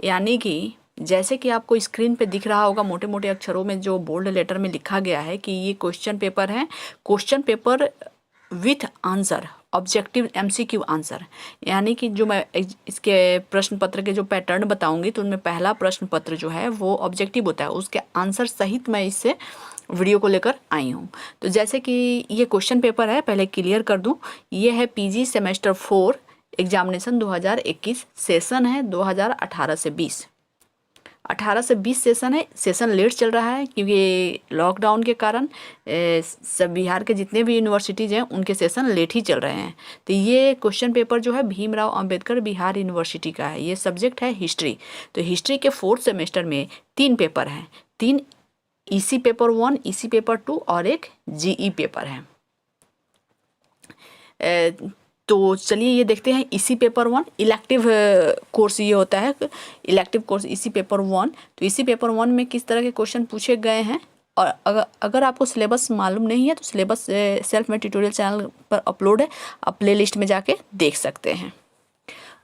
यानी कि जैसे कि आपको स्क्रीन पे दिख रहा होगा मोटे मोटे अक्षरों में जो बोल्ड लेटर में लिखा गया है कि ये क्वेश्चन पेपर है, question paper with answer, objective MCQ answer. यानी कि जो मैं इसके प्रश्न पत्र के जो पैटर्न बताऊंगी तो उनमें पहला प्रश्न पत्र जो है वो ऑब्जेक्टिव होता है, उसके आंसर सहित मैं इससे वीडियो को लेकर आई हूँ। तो जैसे कि ये क्वेश्चन पेपर है, पहले क्लियर कर दूँ, ये है पीजी सेमेस्टर 4 एग्जामिनेशन 2021, सेशन है 2018 से 20, 18 से 20 सेशन है। सेशन लेट चल रहा है क्योंकि लॉकडाउन के कारण सब बिहार के जितने भी यूनिवर्सिटीज़ हैं उनके सेशन लेट ही चल रहे हैं। तो ये क्वेश्चन पेपर जो है भीमराव अंबेडकर बिहार यूनिवर्सिटी का है। ये सब्जेक्ट है हिस्ट्री। तो हिस्ट्री के 4th सेमेस्टर में 3 पेपर हैं, 3 ईसी पेपर 1, ईसी पेपर 2 और एक जीई पेपर है। तो चलिए ये देखते हैं ईसी पेपर 1, इलेक्टिव कोर्स ये होता है, इलेक्टिव कोर्स ईसी पेपर 1। तो ईसी पेपर 1 में किस तरह के क्वेश्चन पूछे गए हैं, और अगर आपको सिलेबस मालूम नहीं है तो सिलेबस सेल्फ में ट्यूटोरियल चैनल पर अपलोड है, आप प्ले लिस्ट में जाके देख सकते हैं।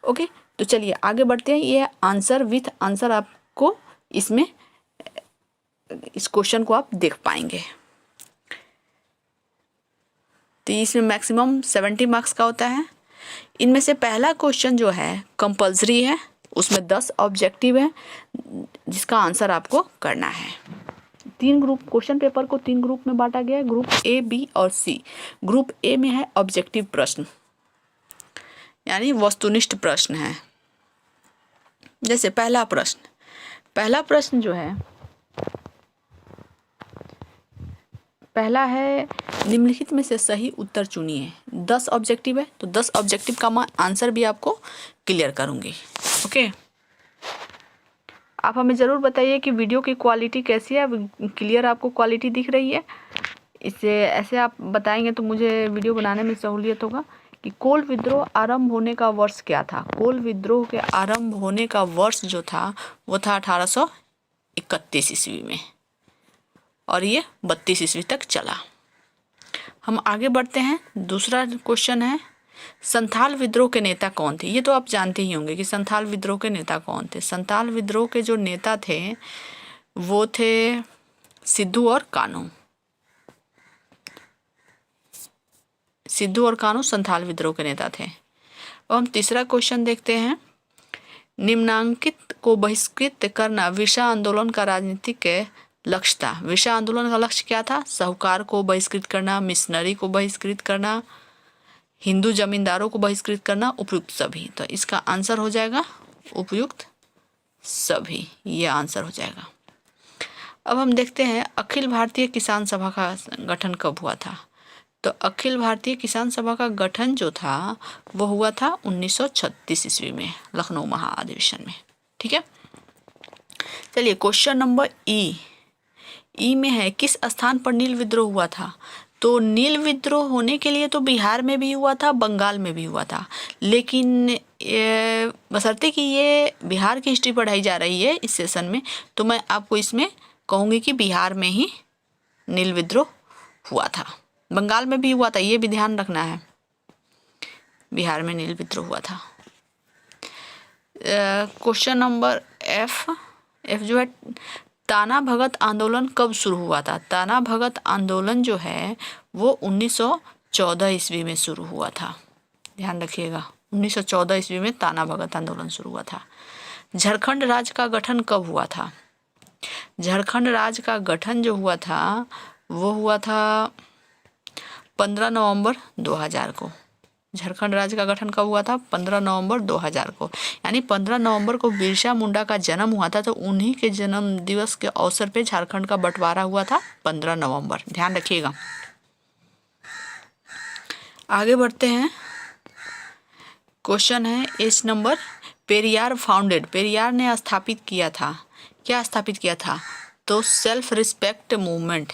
ओके, तो चलिए आगे बढ़ते हैं। ये आंसर विथ आंसर आपको इसमें इस क्वेश्चन को आप देख पाएंगे। तो इसमें मैक्सिमम 70 मार्क्स का होता है। इनमें से पहला क्वेश्चन जो है कंपलसरी है, उसमें 10 ऑब्जेक्टिव है जिसका आंसर आपको करना है। 3 ग्रुप, क्वेश्चन पेपर को 3 ग्रुप में बांटा गया है, ग्रुप ए, बी और सी। ग्रुप ए में है ऑब्जेक्टिव प्रश्न, यानी वस्तुनिष्ठ प्रश्न है। जैसे पहला प्रश्न जो है, पहला है निम्नलिखित में से सही उत्तर चुनिए। 10 ऑब्जेक्टिव है, तो 10 ऑब्जेक्टिव का मैं आंसर भी आपको क्लियर करूंगी। ओके, आप हमें ज़रूर बताइए कि वीडियो की क्वालिटी कैसी है, क्लियर आपको क्वालिटी दिख रही है। इससे ऐसे आप बताएंगे तो मुझे वीडियो बनाने में सहूलियत होगा। कि कोल विद्रोह आरंभ होने का वर्ष क्या था। कोल विद्रोह के आरंभ होने का वर्ष जो था वो था 1831 ईस्वी में, और ये 32 ईस्वी तक चला। हम आगे बढ़ते हैं। दूसरा क्वेश्चन है संथाल विद्रोह के नेता कौन थे। ये तो आप जानते ही होंगे कि संथाल विद्रोह के नेता कौन थे। संथाल विद्रोह के जो नेता थे वो थे सिद्धू और कान्हू। सिद्धू और कान्हू संथाल विद्रोह के नेता थे। अब हम तीसरा क्वेश्चन देखते हैं। निम्नांकित को बहिष्कृत करना विरसा आंदोलन का राजनीतिक लक्ष्य था। विरसा आंदोलन का लक्ष्य क्या था? साहूकार को बहिष्कृत करना, मिशनरी को बहिष्कृत करना, हिंदू जमींदारों को बहिष्कृत करना, उपयुक्त सभी। तो इसका आंसर हो जाएगा उपयुक्त सभी, ये आंसर हो जाएगा। अब हम देखते हैं अखिल भारतीय किसान सभा का गठन कब हुआ था। तो अखिल भारतीय किसान सभा का गठन जो था वो हुआ था 1936 ईस्वी में, लखनऊ महाअधिवेशन में। ठीक है, चलिए क्वेश्चन नंबर ई में है किस स्थान पर नील विद्रोह हुआ था। तो नील विद्रोह होने के लिए तो बिहार में भी हुआ था, बंगाल में भी हुआ था, लेकिन बशर्ते कि ये बिहार की हिस्ट्री पढ़ाई जा रही है इस सेशन में, तो मैं आपको इसमें कहूँगी कि बिहार में ही नील विद्रोह हुआ था। बंगाल में भी हुआ था, ये भी ध्यान रखना है, बिहार में नील विद्रोह हुआ था। क्वेश्चन नंबर एफ जो है ताना भगत आंदोलन कब शुरू हुआ था। ताना भगत आंदोलन जो है वो 1914 ईस्वी में शुरू हुआ था, ध्यान रखिएगा। 1914 ईस्वी में ताना भगत आंदोलन शुरू हुआ था। झारखंड राज्य का गठन कब हुआ था। झारखंड राज्य का गठन जो हुआ था वो हुआ था 15 नवंबर 2000 को। झारखंड राज्य का गठन कब हुआ था? 15 नवंबर 2000 को। यानी 15 नवंबर को बिरसा मुंडा का जन्म हुआ था, तो उन्हीं के जन्म दिवस के अवसर पे झारखंड का बंटवारा हुआ था 15 नवंबर, ध्यान रखिएगा। आगे बढ़ते हैं। क्वेश्चन है H number, Periyar founded, Periyar ने स्थापित किया था, क्या स्थापित किया था? तो सेल्फ रिस्पेक्ट मूवमेंट,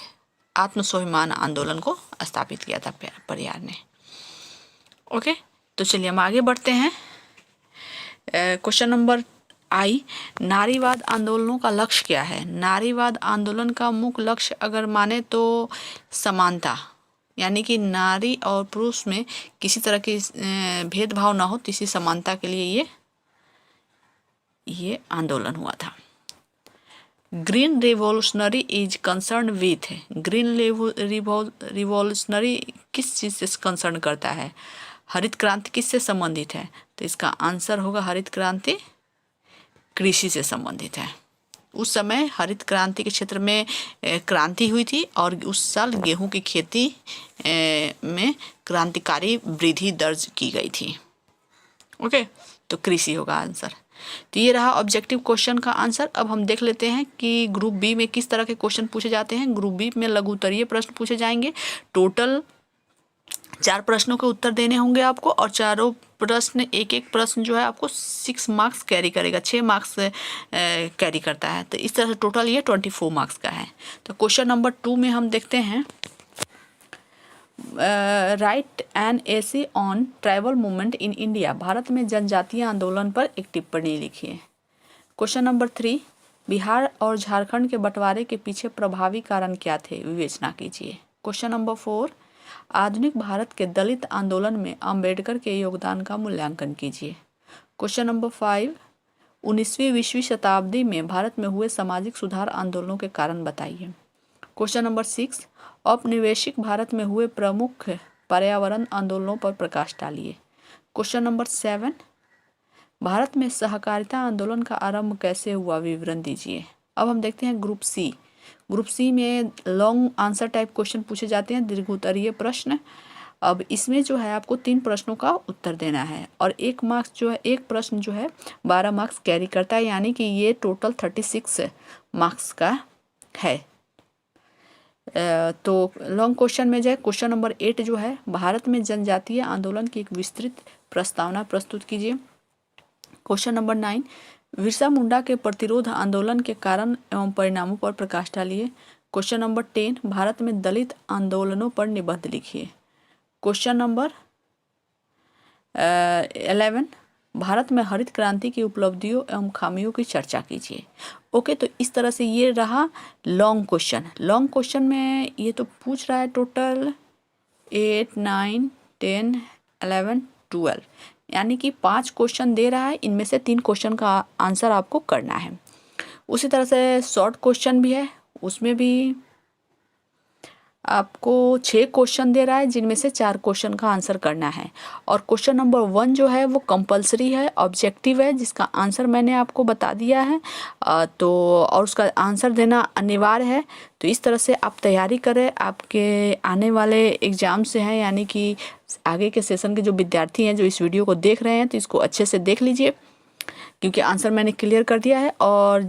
आत्मस्वाभिमान आंदोलन को स्थापित किया था पेरियार ने। ओके, तो चलिए हम आगे बढ़ते हैं। क्वेश्चन नंबर आई, नारीवाद आंदोलनों का लक्ष्य क्या है। नारीवाद आंदोलन का मुख्य लक्ष्य अगर माने तो समानता, यानी कि नारी और पुरुष में किसी तरह की भेदभाव ना हो, इसी समानता के लिए ये ये आंदोलन हुआ था। Green revolutionary is concern with, green revolutionary किस चीज़ से कंसर्न करता है? हरित क्रांति किससे संबंधित है? तो इसका आंसर होगा हरित क्रांति कृषि से संबंधित है। उस समय हरित क्रांति के क्षेत्र में क्रांति हुई थी और उस साल गेहूं की खेती में क्रांतिकारी वृद्धि दर्ज की गई थी। ओके, तो कृषि होगा आंसर। तो ये रहा ऑब्जेक्टिव क्वेश्चन का आंसर। अब हम देख लेते हैं कि ग्रुप बी में किस तरह के क्वेश्चन पूछे जाते हैं। ग्रुप बी में लघु उत्तरीय प्रश्न पूछे जाएंगे। टोटल 4 प्रश्नों के उत्तर देने होंगे आपको और चारों प्रश्न एक प्रश्न जो है आपको 6 मार्क्स कैरी करेगा, 6 मार्क्स कैरी करता है। तो इस तरह से टोटल ये 24 मार्क्स का है। तो क्वेश्चन नंबर 2 में हम देखते हैं right an essay on tribal movement in India, Bharat में जनजातीय आंदोलन पर एक टिप्पणी लिखिए। क्वेश्चन नंबर 3, बिहार और झारखंड के बंटवारे के पीछे प्रभावी कारण क्या थे, विवेचना कीजिए। क्वेश्चन नंबर 4, आधुनिक भारत के दलित आंदोलन में अंबेडकर के योगदान का मूल्यांकन कीजिए। क्वेश्चन नंबर 5, 19वीं-20वीं शताब्दी में भारत में हुए सामाजिक सुधार आंदोलनों के कारण बताइए। क्वेश्चन नंबर 6, औपनिवेशिक भारत में हुए प्रमुख पर्यावरण आंदोलनों पर प्रकाश डालिए। क्वेश्चन नंबर 7, भारत में सहकारिता आंदोलन का आरंभ कैसे हुआ, विवरण दीजिए। अब हम देखते हैं ग्रुप सी। ग्रुप सी में लॉन्ग आंसर टाइप क्वेश्चन पूछे जाते हैं, दीर्घ उत्तरीय प्रश्न। अब इसमें जो है आपको 3 प्रश्नों का उत्तर देना है और एक प्रश्न जो है 12 मार्क्स कैरी करता है, यानी कि ये टोटल 36 मार्क्स का है। तो लॉन्ग क्वेश्चन में जो है क्वेश्चन नंबर 8 जो है, भारत में जनजातीय आंदोलन की एक विस्तृत प्रस्तावना प्रस्तुत कीजिए। क्वेश्चन नंबर 9, बिरसा मुंडा के प्रतिरोध आंदोलन के कारण एवं परिणामों पर प्रकाश डालिए। क्वेश्चन नंबर 10, भारत में दलित आंदोलनों पर निबंध लिखिए। क्वेश्चन नंबर 11, भारत में हरित क्रांति की उपलब्धियों एवं खामियों की चर्चा कीजिए। ओके, तो इस तरह से ये रहा लॉन्ग क्वेश्चन। लॉन्ग क्वेश्चन में ये तो पूछ रहा है टोटल 8, 9, 10, 11, 12, यानी कि 5 क्वेश्चन दे रहा है। इनमें से 3 क्वेश्चन का आंसर आपको करना है। उसी तरह से शॉर्ट क्वेश्चन भी है, उसमें भी आपको 6 क्वेश्चन दे रहा है, जिनमें से 4 क्वेश्चन का आंसर करना है। और क्वेश्चन नंबर 1 जो है वो कंपलसरी है, ऑब्जेक्टिव है, जिसका आंसर मैंने आपको बता दिया है। तो और उसका आंसर देना अनिवार्य है। तो इस तरह से आप तैयारी करें, आपके आने वाले एग्ज़ाम से हैं, यानी कि आगे के सेशन के जो विद्यार्थी हैं जो इस वीडियो को देख रहे हैं, तो इसको अच्छे से देख लीजिए, क्योंकि आंसर मैंने क्लियर कर दिया है। और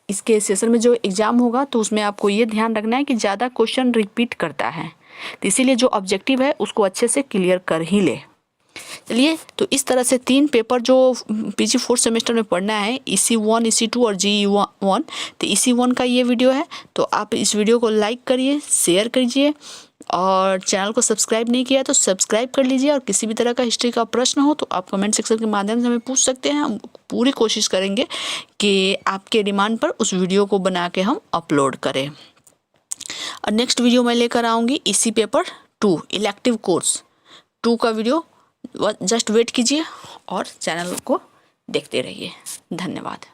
इसके सेशन में जो एग्ज़ाम होगा तो उसमें आपको ये ध्यान रखना है कि ज़्यादा क्वेश्चन रिपीट करता है, तो इसीलिए जो ऑब्जेक्टिव है उसको अच्छे से क्लियर कर ही ले। चलिए, तो इस तरह से 3 पेपर जो पीजी 4th सेमेस्टर में पढ़ना है, EC1, EC2 और GE1, तो EC1 का ये वीडियो है। तो आप इस वीडियो को लाइक करिए, शेयर कीजिए और चैनल को सब्सक्राइब नहीं किया तो सब्सक्राइब कर लीजिए। और किसी भी तरह का हिस्ट्री का प्रश्न हो तो आप कमेंट सेक्शन के माध्यम से हमें पूछ सकते हैं। हम पूरी कोशिश करेंगे कि आपके डिमांड पर उस वीडियो को बना के हम अपलोड करें। और नेक्स्ट वीडियो मैं लेकर आऊँगी इसी पेपर 2 इलेक्टिव कोर्स 2 का वीडियो। जस्ट वेट कीजिए और चैनल को देखते रहिए। धन्यवाद।